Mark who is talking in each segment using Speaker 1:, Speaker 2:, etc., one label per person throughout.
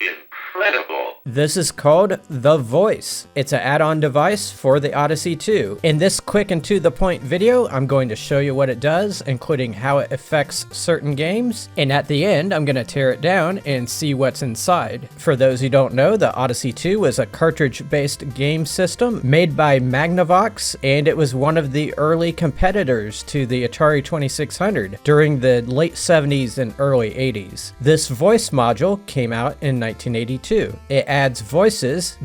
Speaker 1: Incredible.
Speaker 2: This is called The Voice. It's an add-on device for the Odyssey 2. In this quick and to-the-point video, I'm going to show you what it does, including how it affects certain games, and at the end, I'm going to tear it down and see what's inside. For those who don't know, the Odyssey 2 was a cartridge-based game system made by Magnavox, and it was one of the early competitors to the Atari 2600 during the late 70s and early 80s. This voice module came out in 1982. It adds voices,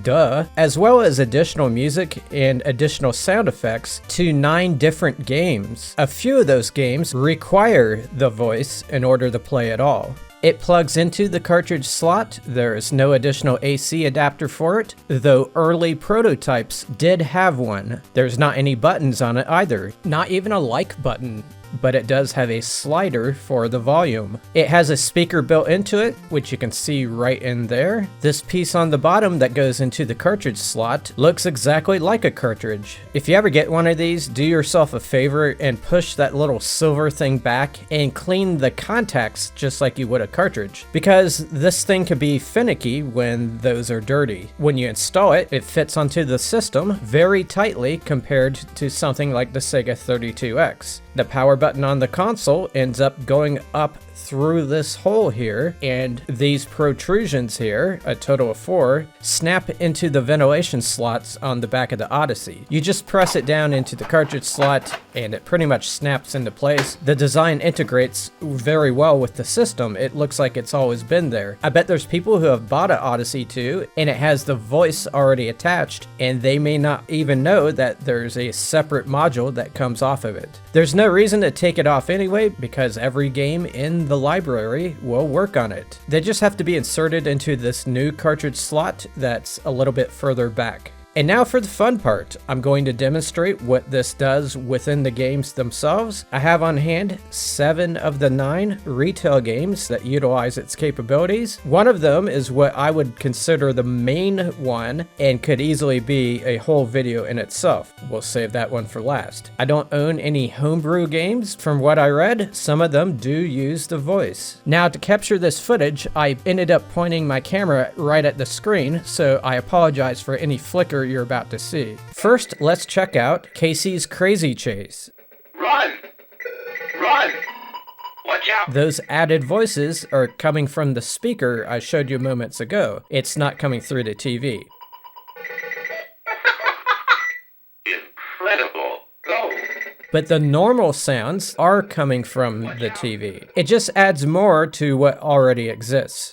Speaker 2: as well as additional music and additional sound effects to 9 different games. A few of those games require the voice in order to play at all. It plugs into the cartridge slot. There is no additional AC adapter for it, though early prototypes did have one. There's not any buttons on it either, not even a like button, but it does have a slider for the volume. It has a speaker built into it, which you can see right in there. This piece on the bottom that goes into the cartridge slot looks exactly like a cartridge. If you ever get one of these, do yourself a favor and push that little silver thing back and clean the contacts just like you would a cartridge, because this thing can be finicky when those are dirty. When you install it, it fits onto the system very tightly compared to something like the Sega 32X. The power button on the console ends up going up through this hole here, and these protrusions here, a total of 4, snap into the ventilation slots on the back of the Odyssey. You just press it down into the cartridge slot and it pretty much snaps into place. The design integrates very well with the system. It looks like it's always been there. I bet there's people who have bought an Odyssey 2 and it has the voice already attached, and they may not even know that there's a separate module that comes off of it. There's no reason to take it off anyway, because every game in the library will work on it. They just have to be inserted into this new cartridge slot that's a little bit further back. And now for the fun part. I'm going to demonstrate what this does within the games themselves. I have on hand 7 of the 9 retail games that utilize its capabilities. One of them is what I would consider the main one and could easily be a whole video in itself. We'll save that one for last. I don't own any homebrew games. From what I read, some of them do use the voice. Now, to capture this footage, I ended up pointing my camera right at the screen, so I apologize for any flicker you're about to see. First, let's check out Casey's Crazy Chase.
Speaker 1: Run! Run! Watch out!
Speaker 2: Those added voices are coming from the speaker I showed you moments ago. It's not coming through the TV.
Speaker 1: Incredible. Go!
Speaker 2: But the normal sounds are coming from the TV. It just adds more to what already exists.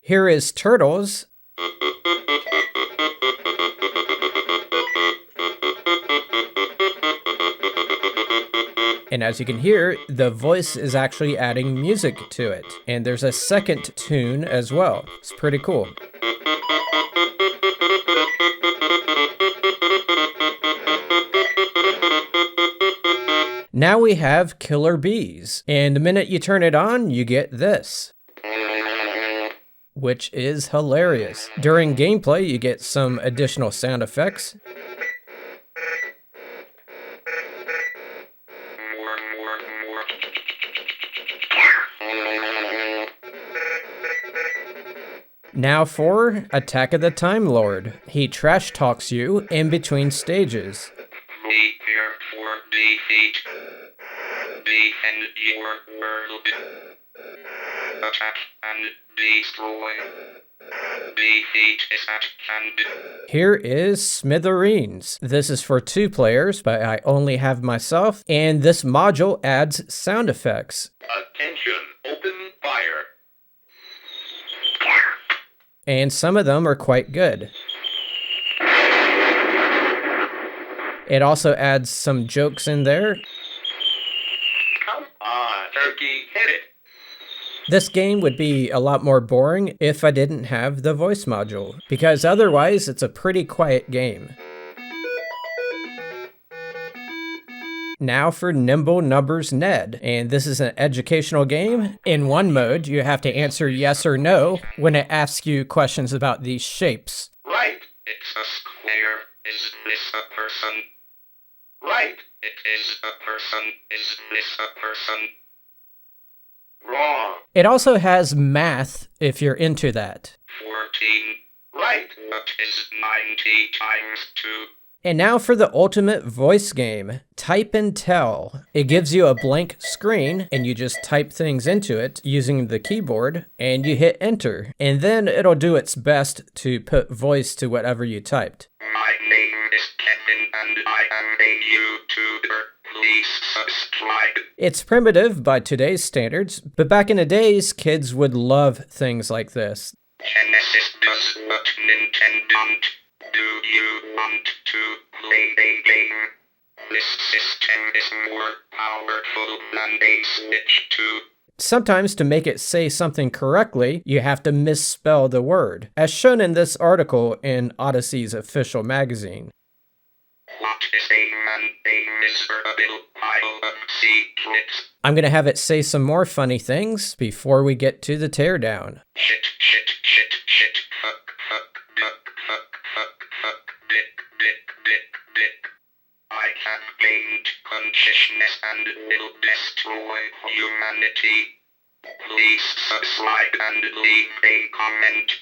Speaker 2: Here is Turtles. And as you can hear, the voice is actually adding music to it. And there's a second tune as well. It's pretty cool. Now we have Killer Bees. And the minute you turn it on, you get this, which is hilarious. During gameplay, you get some additional sound effects. Now for Attack of the Time Lord. He trash talks you in between stages.
Speaker 1: Prepare for defeat. Defend your world. Attack and destroy. Defeat is at hand.
Speaker 2: Here is Smithereens. This is for 2 players, but I only have myself, and this module adds sound effects.
Speaker 1: Attention, open fire.
Speaker 2: And some of them are quite good. It also adds some jokes in there.
Speaker 1: Come on, turkey, hit it.
Speaker 2: This game would be a lot more boring if I didn't have the voice module, because otherwise it's a pretty quiet game. Now for Nimble Numbers Ned, and this is an educational game. In one mode, you have to answer yes or no when it asks you questions about these shapes.
Speaker 1: Right, it's a square. Is this a person? Right, it is a person. Is this a person? Wrong.
Speaker 2: It also has math if you're into that.
Speaker 1: 14. Right. What is 90 times 2?
Speaker 2: And now for the ultimate voice game, Type and Tell. It gives you a blank screen and you just type things into it using the keyboard and you hit enter. And then it'll do its best to put voice to whatever you typed.
Speaker 1: My name is Kevin and I am a YouTuber. Please subscribe.
Speaker 2: It's primitive by today's standards, but back in the days, kids would love things like this.
Speaker 1: Genesis does what Nintendo don't. Do you want to play a game? This system is more powerful than a Switch 2.
Speaker 2: Sometimes to make it say something correctly, you have to misspell the word, as shown in this article in Odyssey's official magazine.
Speaker 1: What is a miserable pile of secrets?
Speaker 2: I'm going to have it say some more funny things before we get to the teardown.
Speaker 1: Shit, fuck, dick. I have gained consciousness and will destroy humanity. Please subscribe and leave a comment.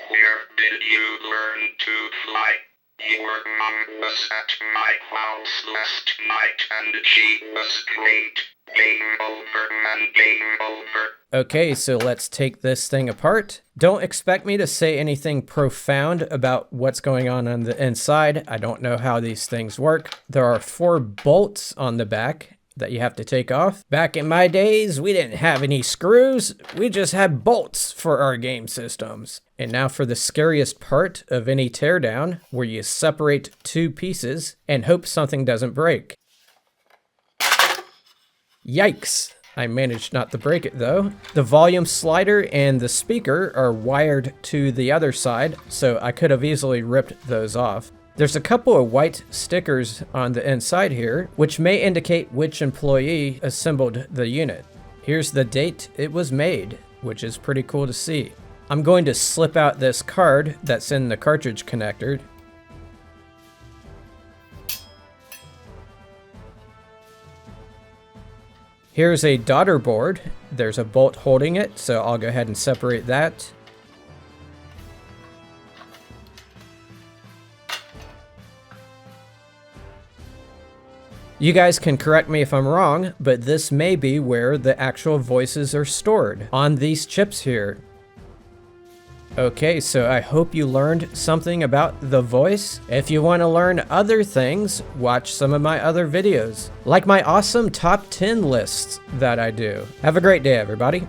Speaker 1: Where did you learn to fly? Your mom was at my house last night and she was great. Game over, man, game over.
Speaker 2: Okay, so let's take this thing apart. Don't expect me to say anything profound about what's going on the inside. I don't know how these things work. There are 4 bolts on the back that you have to take off. Back in my days, we didn't have any screws. We just had bolts for our game systems. And now for the scariest part of any teardown, where you separate 2 pieces and hope something doesn't break. Yikes! I managed not to break it though. The volume slider and the speaker are wired to the other side, so I could have easily ripped those off. There's a couple of white stickers on the inside here, which may indicate which employee assembled the unit. Here's the date it was made, which is pretty cool to see. I'm going to slip out this card that's in the cartridge connector. Here's a daughter board. There's a bolt holding it, so I'll go ahead and separate that. You guys can correct me if I'm wrong, but this may be where the actual voices are stored, on these chips here. Okay, so I hope you learned something about the voice. If you want to learn other things, watch some of my other videos, like my awesome top 10 lists that I do. Have a great day, everybody.